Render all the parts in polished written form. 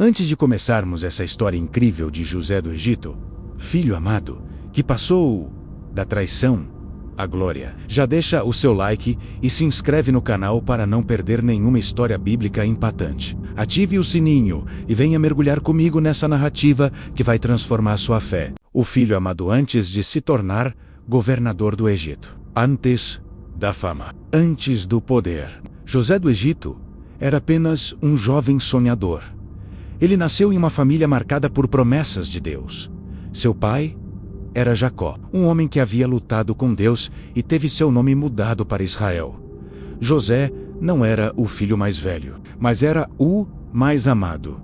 Antes de começarmos essa história incrível de José do Egito, filho amado, que passou da traição à glória, já deixa o seu like e se inscreve no canal para não perder nenhuma história bíblica impactante. Ative o sininho e venha mergulhar comigo nessa narrativa que vai transformar sua fé. O filho amado antes de se tornar governador do Egito. Antes da fama, antes do poder. José do Egito era apenas um jovem sonhador. Ele nasceu em uma família marcada por promessas de Deus. Seu pai era Jacó, um homem que havia lutado com Deus e teve seu nome mudado para Israel. José não era o filho mais velho, mas era o mais amado.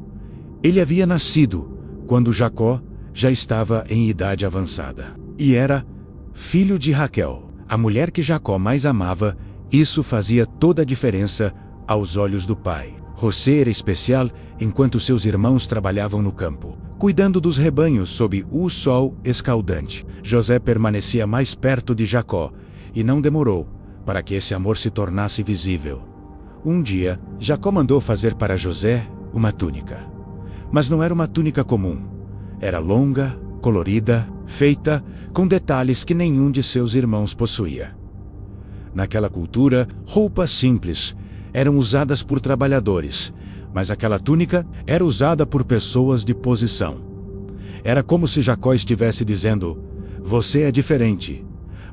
Ele havia nascido quando Jacó já estava em idade avançada. E era filho de Raquel, a mulher que Jacó mais amava. Isso fazia toda a diferença aos olhos do pai. José era especial enquanto seus irmãos trabalhavam no campo, cuidando dos rebanhos sob o sol escaldante. José permanecia mais perto de Jacó e não demorou para que esse amor se tornasse visível. Um dia, Jacó mandou fazer para José uma túnica. Mas não era uma túnica comum. Era longa, colorida, feita com detalhes que nenhum de seus irmãos possuía. Naquela cultura, roupas simples eram usadas por trabalhadores, mas aquela túnica era usada por pessoas de posição. Era como se Jacó estivesse dizendo: você é diferente.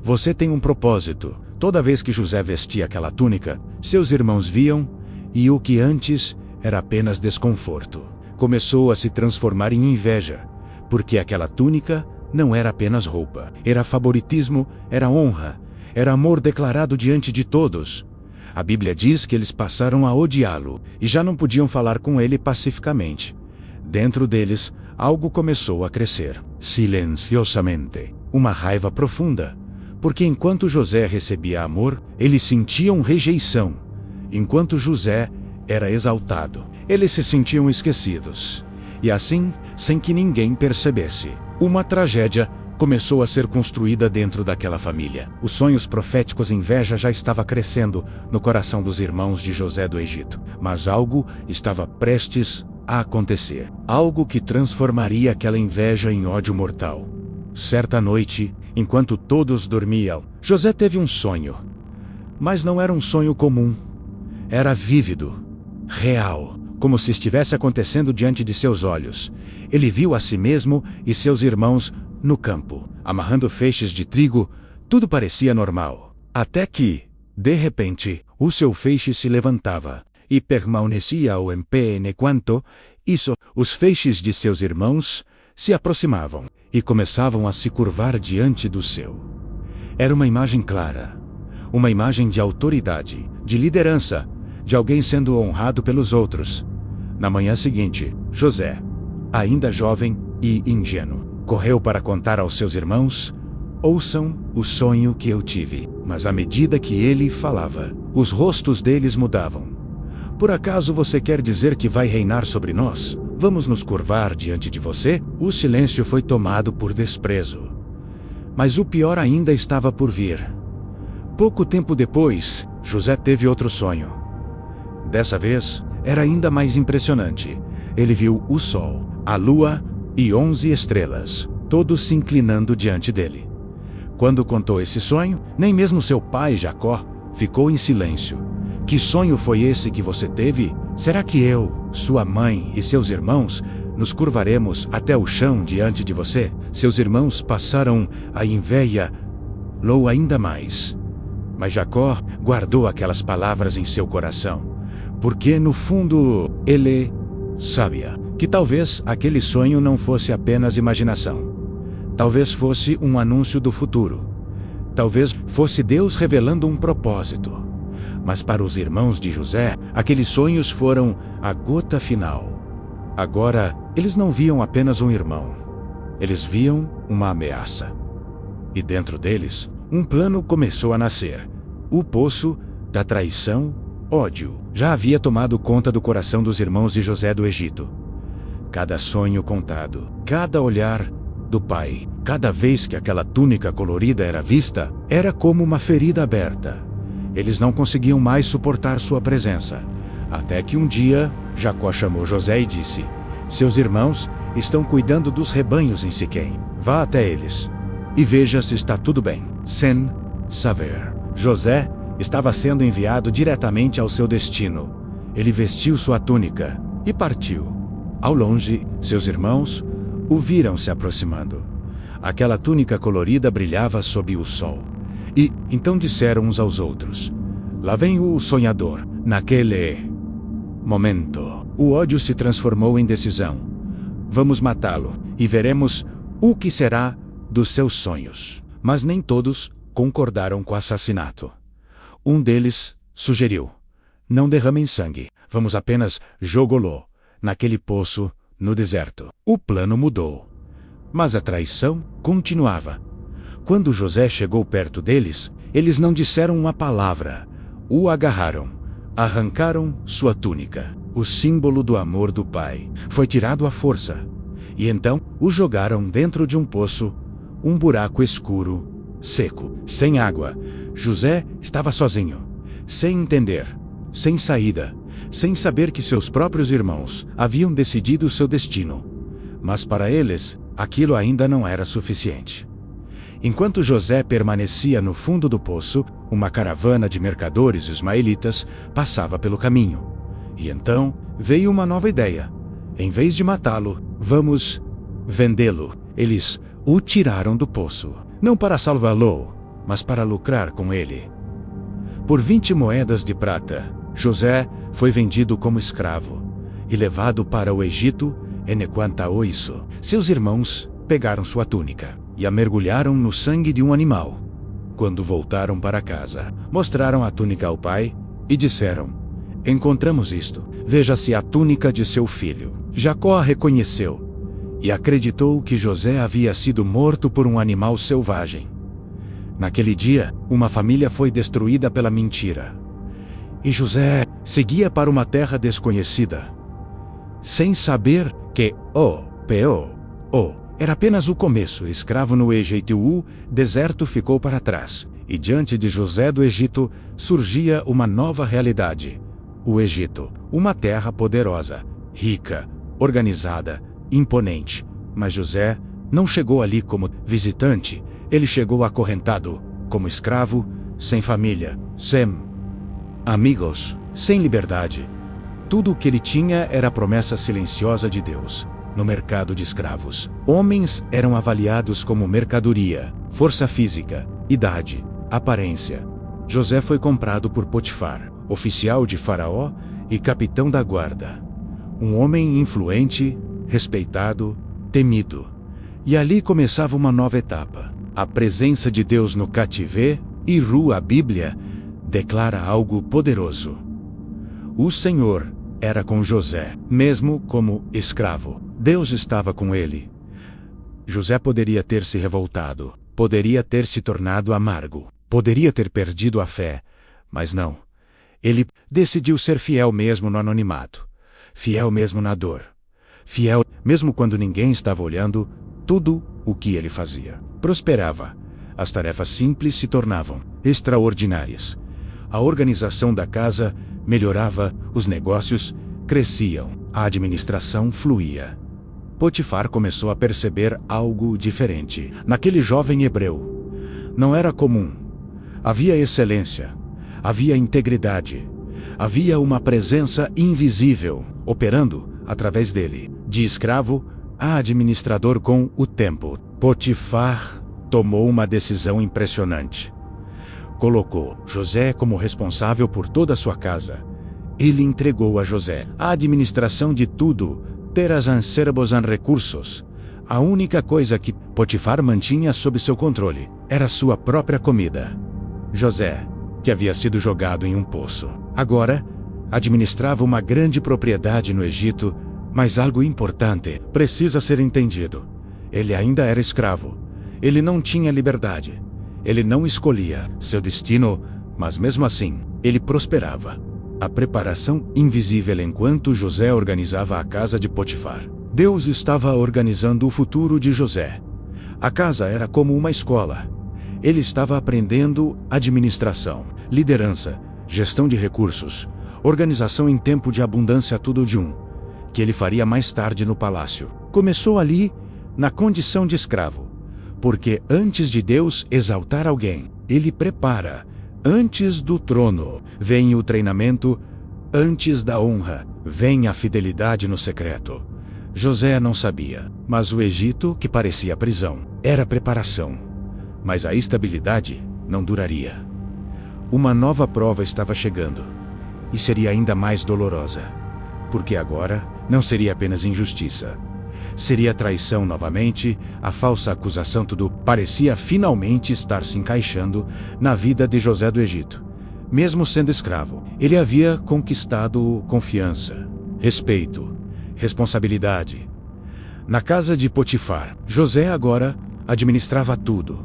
Você tem um propósito. Toda vez que José vestia aquela túnica, seus irmãos viam, e o que antes era apenas desconforto começou a se transformar em inveja, porque aquela túnica não era apenas roupa. Era favoritismo, era honra, era amor declarado diante de todos. A Bíblia diz que eles passaram a odiá-lo e já não podiam falar com ele pacificamente. Dentro deles, algo começou a crescer, silenciosamente, uma raiva profunda, porque enquanto José recebia amor, eles sentiam rejeição. Enquanto José era exaltado, eles se sentiam esquecidos. E assim, sem que ninguém percebesse, uma tragédia começou a ser construída dentro daquela família. Os sonhos proféticos e inveja já estava crescendo no coração dos irmãos de José do Egito. Mas algo estava prestes a acontecer. Algo que transformaria aquela inveja em ódio mortal. Certa noite, enquanto todos dormiam, José teve um sonho. Mas não era um sonho comum. Era vívido, real, como se estivesse acontecendo diante de seus olhos. Ele viu a si mesmo e seus irmãos no campo, amarrando feixes de trigo. Tudo parecia normal. Até que, de repente, o seu feixe se levantava e permanecia em pé enquanto isso, os feixes de seus irmãos se aproximavam e começavam a se curvar diante do seu. Era uma imagem clara, uma imagem de autoridade, de liderança, de alguém sendo honrado pelos outros. Na manhã seguinte, José, ainda jovem e ingênuo, correu para contar aos seus irmãos: ouçam o sonho que eu tive. Mas à medida que ele falava, os rostos deles mudavam. Por acaso você quer dizer que vai reinar sobre nós? Vamos nos curvar diante de você? O silêncio foi tomado por desprezo. Mas o pior ainda estava por vir. Pouco tempo depois, José teve outro sonho. Dessa vez, era ainda mais impressionante. Ele viu o sol, a lua e 11 estrelas, todos se inclinando diante dele. Quando contou esse sonho, nem mesmo seu pai, Jacó, ficou em silêncio. Que sonho foi esse que você teve? Será que eu, sua mãe e seus irmãos nos curvaremos até o chão diante de você? Seus irmãos passaram a invejá-lo ainda mais. Mas Jacó guardou aquelas palavras em seu coração, porque no fundo ele sabia que talvez aquele sonho não fosse apenas imaginação. Talvez fosse um anúncio do futuro. Talvez fosse Deus revelando um propósito. Mas para os irmãos de José, aqueles sonhos foram a gota final. Agora, eles não viam apenas um irmão. Eles viam uma ameaça. E dentro deles, um plano começou a nascer. O poço da traição, ódio, já havia tomado conta do coração dos irmãos de José do Egito. Cada sonho contado, cada olhar do pai, cada vez que aquela túnica colorida era vista, era como uma ferida aberta. Eles não conseguiam mais suportar sua presença. Até que um dia, Jacó chamou José e disse: Seus irmãos estão cuidando dos rebanhos em Siquém. Vá até eles e veja se está tudo bem. Sem saber, José estava sendo enviado diretamente ao seu destino. Ele vestiu sua túnica e partiu. Ao longe, seus irmãos o viram se aproximando. Aquela túnica colorida brilhava sob o sol. E então disseram uns aos outros: lá vem o sonhador. Naquele momento, o ódio se transformou em decisão. Vamos matá-lo e veremos o que será dos seus sonhos. Mas nem todos concordaram com o assassinato. Um deles sugeriu: não derramem sangue, vamos apenas jogá-lo naquele poço no deserto. O plano mudou, mas a traição continuava. Quando José chegou perto deles, eles não disseram uma palavra. O agarraram, arrancaram sua túnica. O símbolo do amor do pai foi tirado à força. E então o jogaram dentro de um poço, um buraco escuro, seco, sem água. José estava sozinho, sem entender, sem saída, sem saber que seus próprios irmãos haviam decidido seu destino. Mas para eles, aquilo ainda não era suficiente. Enquanto José permanecia no fundo do poço, uma caravana de mercadores ismaelitas passava pelo caminho. E então veio uma nova ideia. Em vez de matá-lo, vamos vendê-lo. Eles o tiraram do poço, não para salvá-lo, mas para lucrar com ele. Por 20 moedas de prata, José foi vendido como escravo e levado para o Egito. Enquanto isso, seus irmãos pegaram sua túnica e a mergulharam no sangue de um animal. Quando voltaram para casa, mostraram a túnica ao pai e disseram: encontramos isto. Veja-se a túnica de seu filho. Jacó a reconheceu e acreditou que José havia sido morto por um animal selvagem. Naquele dia, uma família foi destruída pela mentira. E José seguia para uma terra desconhecida, sem saber que era apenas o começo. Escravo no Egito, o deserto ficou para trás, e diante de José do Egito surgia uma nova realidade. O Egito, uma terra poderosa, rica, organizada, imponente. Mas José não chegou ali como visitante, ele chegou acorrentado, como escravo, sem família, sem amigos, sem liberdade. Tudo o que ele tinha era a promessa silenciosa de Deus. No mercado de escravos, homens eram avaliados como mercadoria, força física, idade, aparência. José foi comprado por Potifar, oficial de Faraó e capitão da guarda. Um homem influente, respeitado, temido. E ali começava uma nova etapa. A presença de Deus no cativeiro. E a Bíblia declara algo poderoso. O Senhor era com José, mesmo como escravo. Deus estava com ele. José poderia ter se revoltado, poderia ter se tornado amargo, poderia ter perdido a fé, mas não. Ele decidiu ser fiel mesmo no anonimato, fiel mesmo na dor, fiel mesmo quando ninguém estava olhando. Tudo o que ele fazia prosperava. As tarefas simples se tornavam extraordinárias. A organização da casa melhorava, os negócios cresciam, a administração fluía. Potifar começou a perceber algo diferente naquele jovem hebreu. Não era comum. Havia excelência, havia integridade, havia uma presença invisível operando através dele. De escravo a administrador com o tempo, Potifar tomou uma decisão impressionante. Colocou José como responsável por toda a sua casa. Ele entregou a José a administração de tudo, ter as recursos. A única coisa que Potifar mantinha sob seu controle era sua própria comida. José, que havia sido jogado em um poço, agora administrava uma grande propriedade no Egito, mas algo importante precisa ser entendido. Ele ainda era escravo. Ele não tinha liberdade. Ele não escolhia seu destino, mas mesmo assim, ele prosperava. A preparação invisível enquanto José organizava a casa de Potifar. Deus estava organizando o futuro de José. A casa era como uma escola. Ele estava aprendendo administração, liderança, gestão de recursos, organização em tempo de abundância, tudo de um. que ele faria mais tarde no palácio. Começou ali, na condição de escravo, porque antes de Deus exaltar alguém, ele prepara. Antes do trono, vem o treinamento. Antes da honra, vem a fidelidade no secreto. José não sabia, mas o Egito, que parecia prisão, era preparação. Mas a estabilidade não duraria. Uma nova prova estava chegando, e seria ainda mais dolorosa, porque agora não seria apenas injustiça. Seria traição novamente, a falsa acusação. Tudo parecia finalmente estar se encaixando na vida de José do Egito. Mesmo sendo escravo, ele havia conquistado confiança, respeito, responsabilidade. Na casa de Potifar, José agora administrava tudo.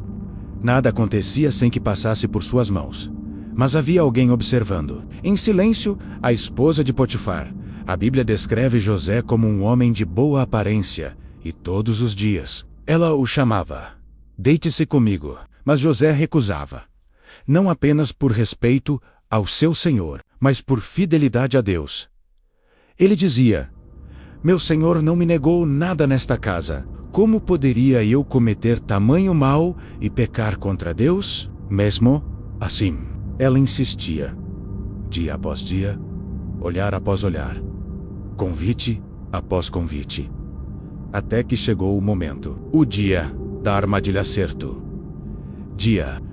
Nada acontecia sem que passasse por suas mãos. Mas havia alguém observando. Em silêncio, a esposa de Potifar. A Bíblia descreve José como um homem de boa aparência, e todos os dias ela o chamava: "Deite-se comigo." Mas José recusava. Não apenas por respeito ao seu senhor, mas por fidelidade a Deus. Ele dizia: "Meu senhor não me negou nada nesta casa. Como poderia eu cometer tamanho mal e pecar contra Deus?" Mesmo assim, ela insistia. Dia após dia, olhar após olhar, convite após convite. Até que chegou o momento, o dia da armadilha certo.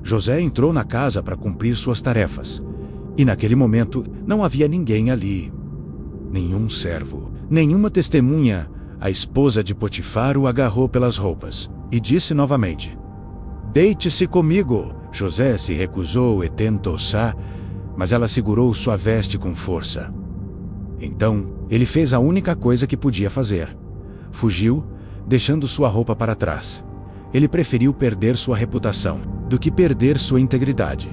José entrou na casa para cumprir suas tarefas. E naquele momento, não havia ninguém ali. Nenhum servo, nenhuma testemunha. A esposa de Potifar o agarrou pelas roupas e disse novamente: "Deite-se comigo." José se recusou e tentou, mas ela segurou sua veste com força. Então, ele fez a única coisa que podia fazer. Fugiu, deixando sua roupa para trás. Ele preferiu perder sua reputação do que perder sua integridade.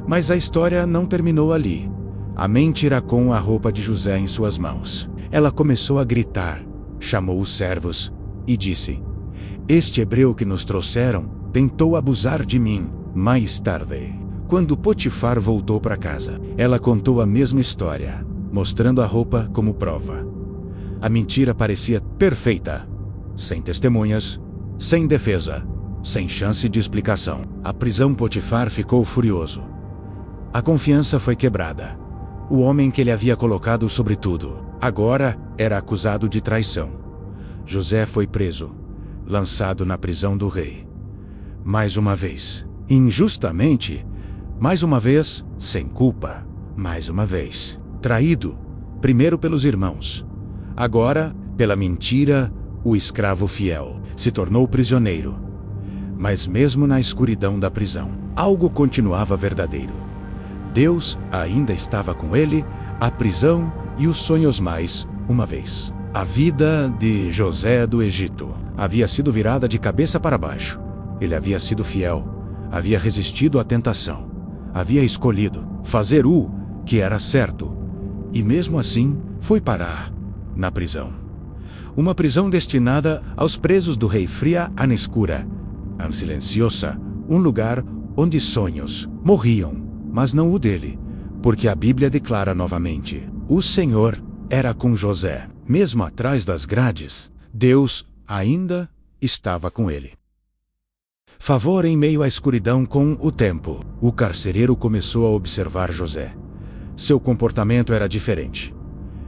Mas a história não terminou ali. A mãe tirou a roupa de José em suas mãos. Ela começou a gritar, chamou os servos e disse: "Este hebreu que nos trouxeram tentou abusar de mim." Mais tarde, quando Potifar voltou para casa, ela contou a mesma história, mostrando a roupa como prova. A mentira parecia perfeita, sem testemunhas, sem defesa, sem chance de explicação. A prisão. Potifar ficou furioso. A confiança foi quebrada. O homem que ele havia colocado sobre tudo, agora era acusado de traição. José foi preso, lançado na prisão do rei. Mais uma vez, injustamente. Mais uma vez, sem culpa. Mais uma vez, traído, primeiro pelos irmãos. Agora, pela mentira, o escravo fiel se tornou prisioneiro. Mas mesmo na escuridão da prisão, algo continuava verdadeiro. Deus ainda estava com ele, a prisão e os sonhos. Mais uma vez, a vida de José do Egito havia sido virada de cabeça para baixo. Ele havia sido fiel, havia resistido à tentação, havia escolhido fazer o que era certo, e mesmo assim foi parar na prisão. Uma prisão destinada aos presos do rei, fria e escura, silenciosa, um lugar onde sonhos morriam, mas não o dele, porque a Bíblia declara novamente: o Senhor era com José. Mesmo atrás das grades, Deus ainda estava com ele. Favor em meio à escuridão. Com o tempo, o carcereiro começou a observar José. Seu comportamento era diferente.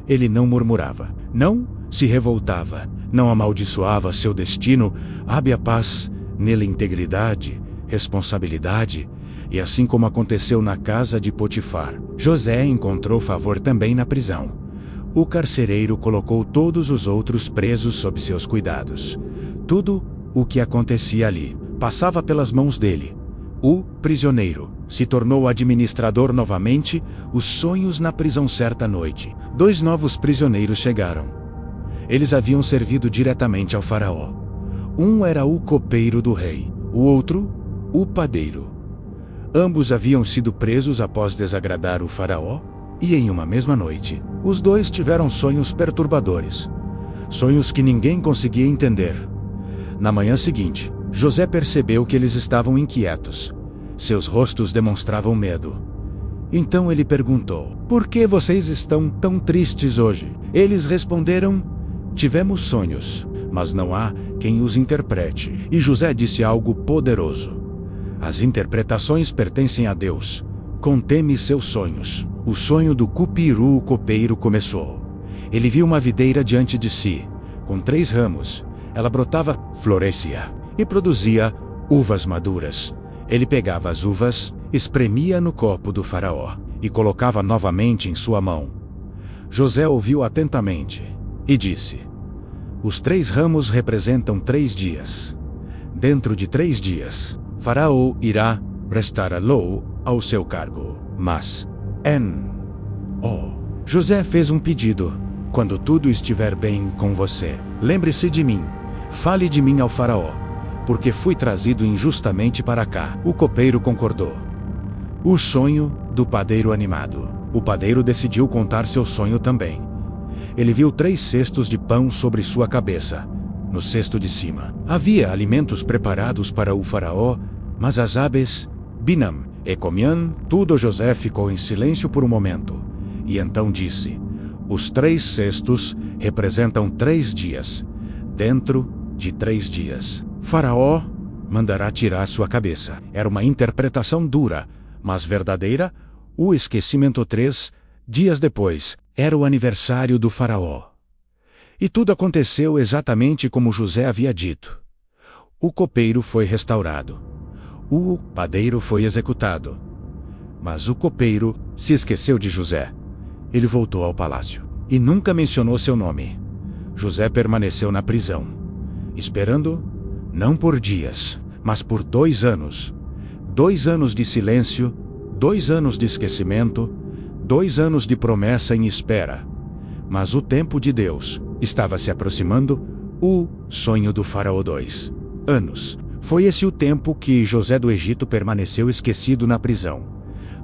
Ele não murmurava, não se revoltava, não amaldiçoava seu destino. Havia paz nele, integridade, responsabilidade, e assim como aconteceu na casa de Potifar, José encontrou favor também na prisão. O carcereiro colocou todos os outros presos sob seus cuidados. Tudo o que acontecia ali passava pelas mãos dele. O prisioneiro se tornou administrador novamente. Os sonhos na prisão. Certa noite, 2 novos prisioneiros chegaram. Eles haviam servido diretamente ao faraó. Um era o copeiro do rei, o outro, o padeiro. Ambos haviam sido presos após desagradar o faraó, e em uma mesma noite, os 2 tiveram sonhos perturbadores. Sonhos que ninguém conseguia entender. Na manhã seguinte, José percebeu que eles estavam inquietos. Seus rostos demonstravam medo. Então ele perguntou: "Por que vocês estão tão tristes hoje?" Eles responderam: tivemos sonhos, mas não há quem os interprete. E José disse algo poderoso: as interpretações pertencem a Deus. Contê-me seus sonhos. O sonho do cupiru, o copeiro, começou. Ele viu uma videira diante de si, com 3 ramos. Ela brotava, florescia e produzia uvas maduras. Ele pegava as uvas, espremia no copo do faraó e colocava novamente em sua mão. José ouviu atentamente e disse: os 3 ramos representam 3 dias. Dentro de 3 dias, Faraó irá prestar-lo ao seu cargo. Mas, José fez um pedido: quando tudo estiver bem com você, lembre-se de mim. Fale de mim ao faraó, porque fui trazido injustamente para cá. O copeiro concordou. O sonho do padeiro animado. O padeiro decidiu contar seu sonho também. Ele viu 3 cestos de pão sobre sua cabeça. No cesto de cima havia alimentos preparados para o faraó, mas as aves binam e comiam tudo. José ficou em silêncio por um momento, e então disse: os 3 cestos representam 3 dias. Dentro de 3 dias, Faraó mandará tirar sua cabeça. Era uma interpretação dura, mas verdadeira. O esquecimento 3 dias depois era o aniversário do faraó. E tudo aconteceu exatamente como José havia dito. O copeiro foi restaurado. O padeiro foi executado. Mas o copeiro se esqueceu de José. Ele voltou ao palácio e nunca mencionou seu nome. José permaneceu na prisão, esperando, não por dias, mas por 2 anos. 2 anos de silêncio, 2 anos de esquecimento, 2 anos de promessa em espera. Mas o tempo de Deus estava se aproximando. O sonho do faraó. 2 anos. Foi esse o tempo que José do Egito permaneceu esquecido na prisão.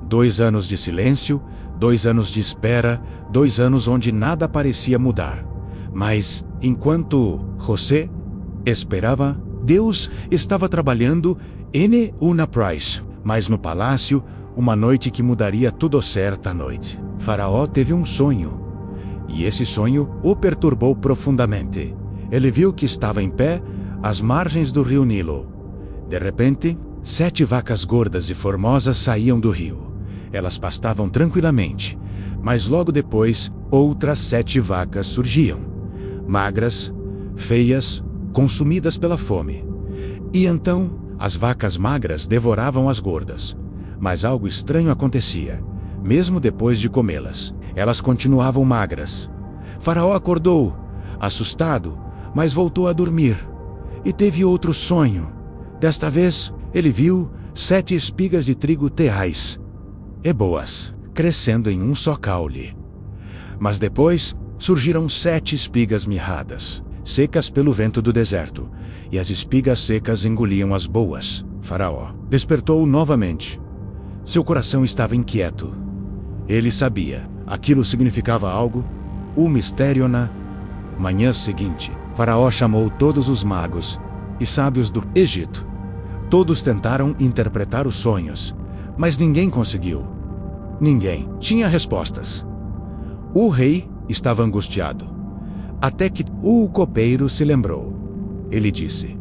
2 anos de silêncio, 2 anos de espera, 2 anos onde nada parecia mudar. Mas, enquanto José esperava, Deus estava trabalhando em uma price. Mas no palácio, uma noite que mudaria tudo. Certa noite, Faraó teve um sonho. E esse sonho o perturbou profundamente. Ele viu que estava em pé às margens do rio Nilo. De repente, 7 vacas gordas e formosas saíam do rio. Elas pastavam tranquilamente, mas logo depois, outras 7 vacas surgiam. Magras, feias, consumidas pela fome. E então, as vacas magras devoravam as gordas. Mas algo estranho acontecia. Mesmo depois de comê-las, elas continuavam magras. Faraó acordou, assustado, mas voltou a dormir. E teve outro sonho. Desta vez, ele viu 7 espigas de trigo teais e boas, crescendo em um só caule. Mas depois, surgiram 7 espigas mirradas, secas pelo vento do deserto, e as espigas secas engoliam as boas. Faraó despertou novamente. Seu coração estava inquieto. Ele sabia, aquilo significava algo. O mistério. Na manhã seguinte, Faraó chamou todos os magos e sábios do Egito. Todos tentaram interpretar os sonhos, mas ninguém conseguiu. Ninguém tinha respostas. O rei estava angustiado. Até que o copeiro se lembrou. Ele disse: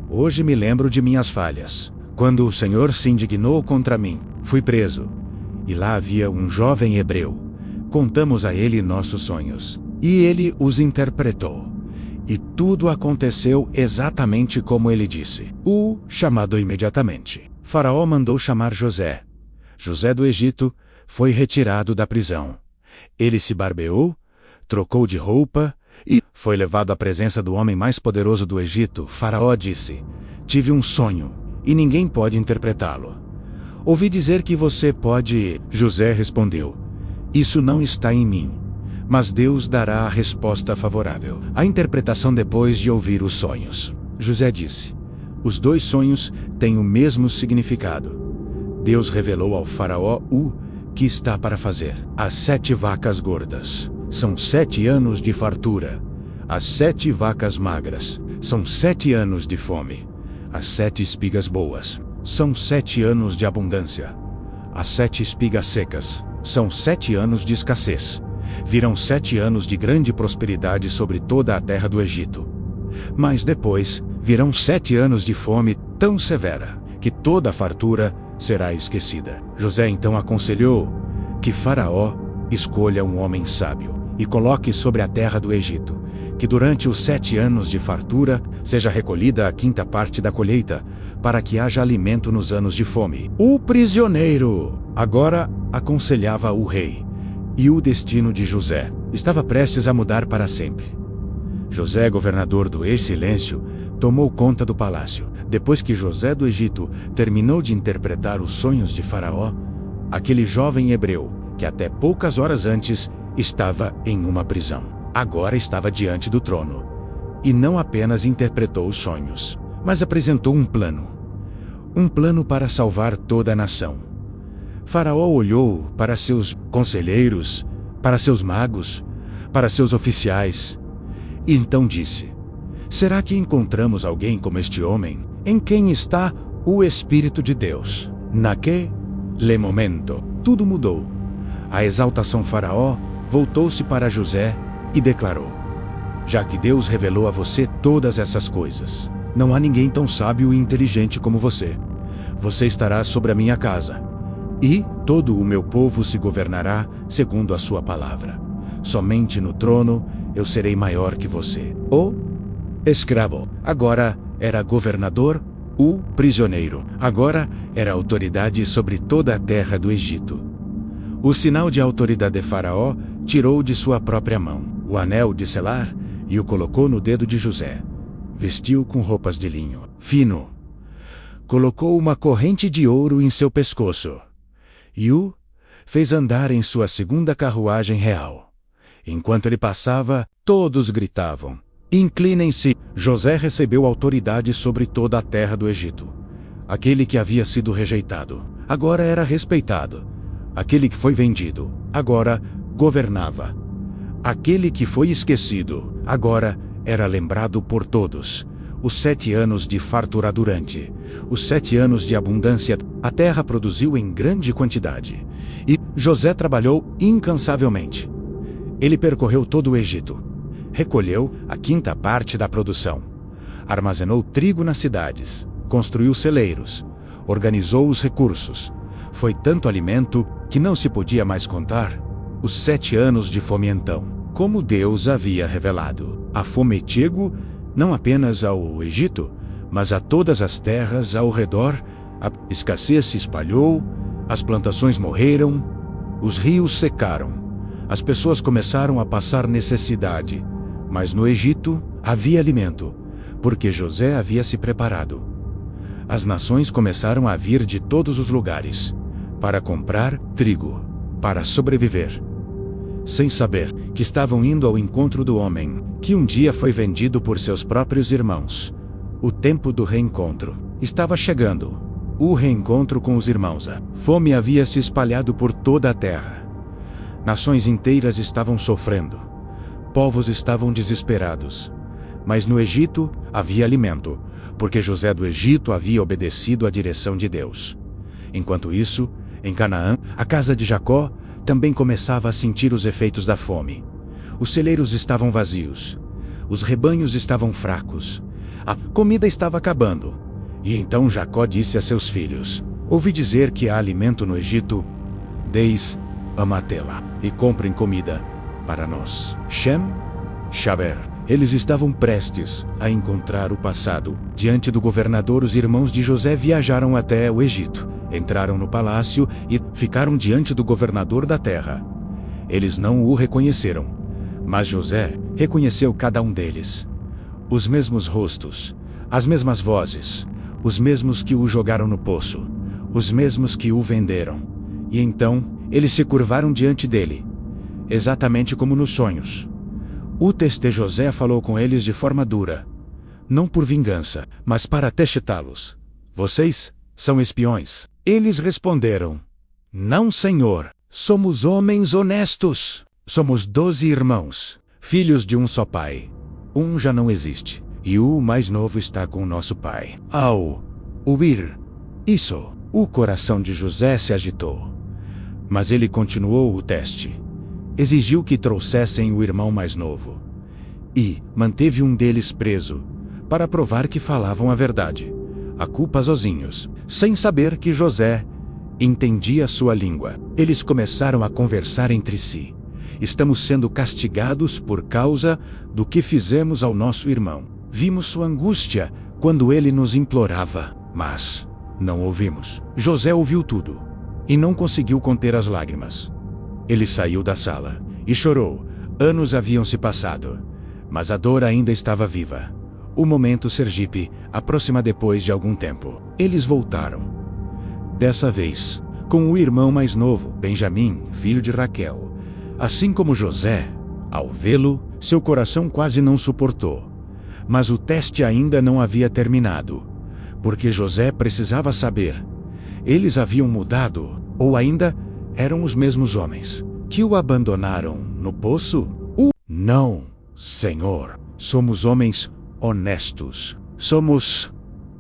hoje me lembro de minhas falhas. Quando o Senhor se indignou contra mim, fui preso. E lá havia um jovem hebreu. Contamos a ele nossos sonhos, e ele os interpretou. E tudo aconteceu exatamente como ele disse. O chamado imediatamente. Faraó mandou chamar José. José do Egito foi retirado da prisão. Ele se barbeou, trocou de roupa e foi levado à presença do homem mais poderoso do Egito. Faraó disse: tive um sonho, e ninguém pode interpretá-lo. Ouvi dizer que você pode. José respondeu: isso não está em mim. Mas Deus dará a resposta favorável. A interpretação depois de ouvir os sonhos. José disse: os 2 sonhos têm o mesmo significado. Deus revelou ao faraó o que está para fazer. As 7 vacas gordas são 7 anos de fartura. As 7 vacas magras são 7 anos de fome. As 7 espigas boas são 7 anos de abundância. As 7 espigas secas são 7 anos de escassez. virão 7 anos de grande prosperidade sobre toda a terra do Egito. Mas depois virão 7 anos de fome tão severa que toda a fartura será esquecida. José então aconselhou que Faraó escolha um homem sábio e coloque sobre a terra do Egito que durante os 7 anos de fartura seja recolhida a 5ª parte da colheita, para que haja alimento nos anos de fome. O prisioneiro agora aconselhava o rei, e o destino de José estava prestes a mudar para sempre. José, governador do silêncio, tomou conta do palácio. Depois que José do Egito terminou de interpretar os sonhos de Faraó, aquele jovem hebreu, que até poucas horas antes estava em uma prisão, agora estava diante do trono, e não apenas interpretou os sonhos, mas apresentou um plano para salvar toda a nação. Faraó olhou para seus conselheiros, para seus magos, para seus oficiais, e então disse: será que encontramos alguém como este homem, em quem está o Espírito de Deus? Naquele momento, tudo mudou. A exaltação Faraó voltou-se para José e declarou: já que Deus revelou a você todas essas coisas, não há ninguém tão sábio e inteligente como você. Você estará sobre a minha casa, e todo o meu povo se governará segundo a sua palavra. Somente no trono eu serei maior que você. O escravo agora era governador, o prisioneiro agora era autoridade sobre toda a terra do Egito. O sinal de autoridade de Faraó tirou de sua própria mão o anel de selar e o colocou no dedo de José. Vestiu com roupas de linho fino. Colocou uma corrente de ouro em seu pescoço e o fez andar em sua 2ª carruagem real. Enquanto ele passava, todos gritavam: inclinem-se! José recebeu autoridade sobre toda a terra do Egito. Aquele que havia sido rejeitado agora era respeitado. Aquele que foi vendido agora governava. Aquele que foi esquecido agora era lembrado por todos. Os 7 anos de fartura durante os 7 anos de abundância, a terra produziu em grande quantidade. E José trabalhou incansavelmente. Ele percorreu todo o Egito. Recolheu a 5ª parte da produção. Armazenou trigo nas cidades. Construiu celeiros. Organizou os recursos. Foi tanto alimento que não se podia mais contar. Os 7 anos de fome então, como Deus havia revelado. A fome chegou não apenas ao Egito, mas a todas as terras ao redor. A escassez se espalhou, as plantações morreram, os rios secaram. As pessoas começaram a passar necessidade, mas no Egito havia alimento, porque José havia se preparado. As nações começaram a vir de todos os lugares para comprar trigo, para sobreviver, sem saber que estavam indo ao encontro do homem, que um dia foi vendido por seus próprios irmãos. O tempo do reencontro estava chegando. O reencontro com os irmãos. A fome havia se espalhado por toda a terra. Nações inteiras estavam sofrendo. Povos estavam desesperados. Mas no Egito havia alimento, porque José do Egito havia obedecido à direção de Deus. Enquanto isso, em Canaã, a casa de Jacó também começava a sentir os efeitos da fome. Os celeiros estavam vazios. Os rebanhos estavam fracos. A comida estava acabando. E então Jacó disse a seus filhos: ouvi dizer que há alimento no Egito. Deis a Matela e comprem comida para nós. Shem, Shaber. Eles estavam prestes a encontrar o passado. Diante do governador, os irmãos de José viajaram até o Egito. Entraram no palácio e ficaram diante do governador da terra. Eles não o reconheceram, mas José reconheceu cada um deles. Os mesmos rostos, as mesmas vozes, os mesmos que o jogaram no poço, os mesmos que o venderam. E então, eles se curvaram diante dele, exatamente como nos sonhos. O teste José falou com eles de forma dura, não por vingança, mas para testá-los. Vocês são espiões. Eles responderam: não, senhor, somos homens honestos. Somos 12 irmãos, filhos de um só pai. Um já não existe, e o mais novo está com nosso pai. Ao ouvir isso, o coração de José se agitou. Mas ele continuou o teste. exigiu que trouxessem o irmão mais novo. E manteve um deles preso, para provar que falavam a verdade, a culpa sozinhos, sem saber que José entendia sua língua. Eles começaram a conversar entre si. Estamos sendo castigados por causa do que fizemos ao nosso irmão. Vimos sua angústia quando ele nos implorava, mas não ouvimos. José ouviu tudo e não conseguiu conter as lágrimas. Ele saiu da sala e chorou. Anos haviam se passado, mas a dor ainda estava viva. O momento Sergipe aproxima depois de algum tempo. Eles voltaram. Dessa vez, com o irmão mais novo, Benjamim, filho de Raquel. Assim como José, ao vê-lo, seu coração quase não suportou. Mas o teste ainda não havia terminado, porque José precisava saber. Eles haviam mudado, ou ainda eram os mesmos homens que o abandonaram no poço? Não, Senhor. Somos homens honestos. Somos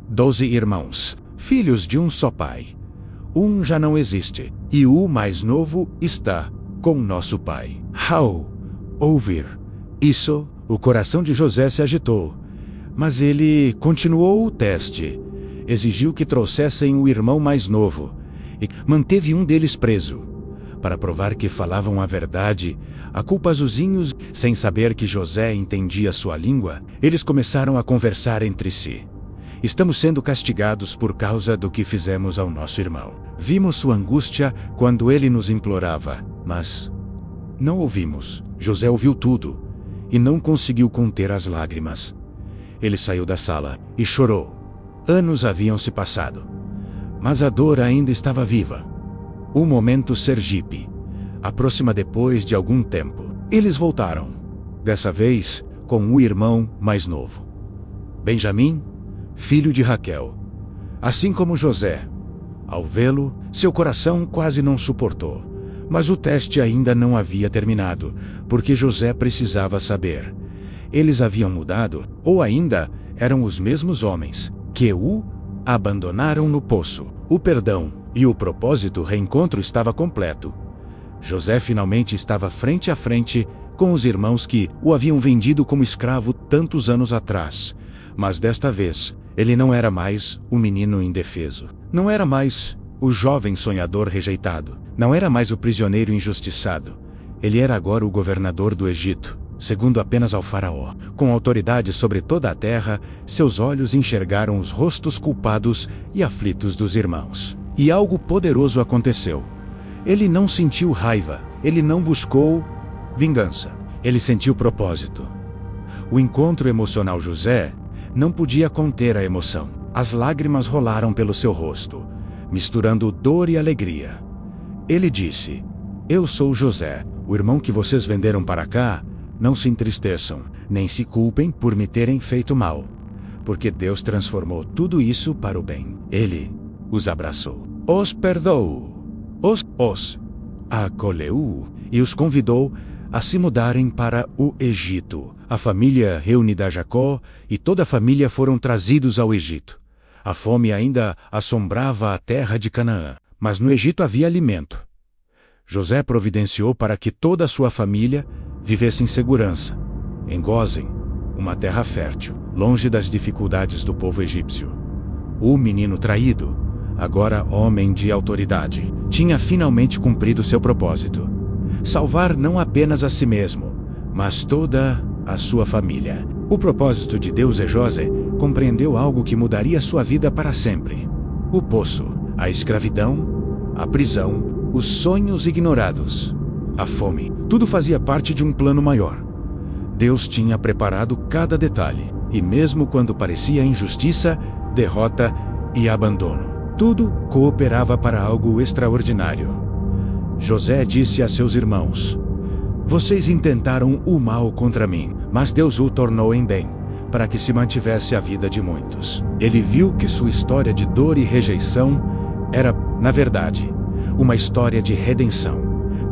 12 irmãos, filhos de um só pai. Um já não existe, e o mais novo está com nosso pai. Ao ouvir isso, o coração de José se agitou, mas ele continuou o teste. Exigiu que trouxessem o irmão mais novo, e manteve um deles preso, para provar que falavam a verdade, a culpa sozinhos, sem saber que José entendia sua língua. Eles começaram a conversar entre si. Estamos sendo castigados por causa do que fizemos ao nosso irmão. Vimos sua angústia quando ele nos implorava, mas não ouvimos. José ouviu tudo e não conseguiu conter as lágrimas. Ele saiu da sala e chorou. Anos haviam se passado, mas a dor ainda estava viva. O momento Sergipe aproxima depois de algum tempo. Eles voltaram, dessa vez com o irmão mais novo, Benjamim, filho de Raquel. Assim como José, ao vê-lo, seu coração quase não suportou. Mas o teste ainda não havia terminado, porque José precisava saber. Eles haviam mudado, ou ainda eram os mesmos homens que o abandonaram no poço. O perdão e o propósito reencontro estava completo. José finalmente estava frente a frente com os irmãos que o haviam vendido como escravo tantos anos atrás. Mas desta vez, ele não era mais o menino indefeso. Não era mais o jovem sonhador rejeitado. Não era mais o prisioneiro injustiçado. Ele era agora o governador do Egito, segundo apenas ao faraó. Com autoridade sobre toda a terra, seus olhos enxergaram os rostos culpados e aflitos dos irmãos. E algo poderoso aconteceu. Ele não sentiu raiva, ele não buscou vingança. Ele sentiu propósito. O encontro emocional José não podia conter a emoção. As lágrimas rolaram pelo seu rosto, misturando dor e alegria. Ele disse: "Eu sou José, o irmão que vocês venderam para cá. Não se entristeçam, nem se culpem por me terem feito mal, porque Deus transformou tudo isso para o bem." Ele os abraçou, os perdoou, os acolheu e os convidou a se mudarem para o Egito. A família reunida a Jacó e toda a família foram trazidos ao Egito. A fome ainda assombrava a terra de Canaã, mas no Egito havia alimento. José providenciou para que toda a sua família vivesse em segurança, em Gósen, uma terra fértil, longe das dificuldades do povo egípcio. O menino traído, agora homem de autoridade, tinha finalmente cumprido seu propósito: salvar não apenas a si mesmo, mas toda a sua família. O propósito de Deus em José compreendeu algo que mudaria sua vida para sempre: o poço, a escravidão, a prisão, os sonhos ignorados, a fome. Tudo fazia parte de um plano maior. Deus tinha preparado cada detalhe, e mesmo quando parecia injustiça, derrota e abandono, tudo cooperava para algo extraordinário. José disse a seus irmãos: "Vocês intentaram o mal contra mim, mas Deus o tornou em bem, para que se mantivesse a vida de muitos." Ele viu que sua história de dor e rejeição era, na verdade, uma história de redenção,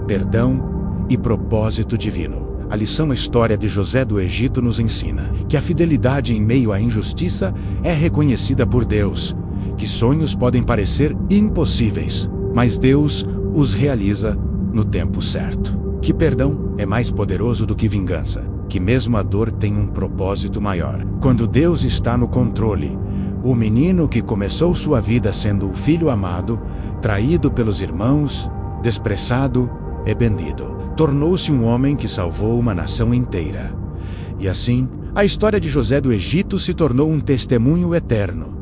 perdão e propósito divino. A lição História de José do Egito nos ensina que a fidelidade em meio à injustiça é reconhecida por Deus, que sonhos podem parecer impossíveis, mas Deus os realiza no tempo certo. que perdão é mais poderoso do que vingança, que mesmo a dor tem um propósito maior. Quando Deus está no controle, o menino que começou sua vida sendo o filho amado, traído pelos irmãos, desprezado e vendido, tornou-se um homem que salvou uma nação inteira. E assim, a história de José do Egito se tornou um testemunho eterno.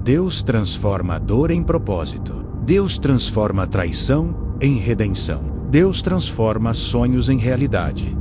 Deus transforma a dor em propósito. Deus transforma a traição em redenção. Deus transforma sonhos em realidade.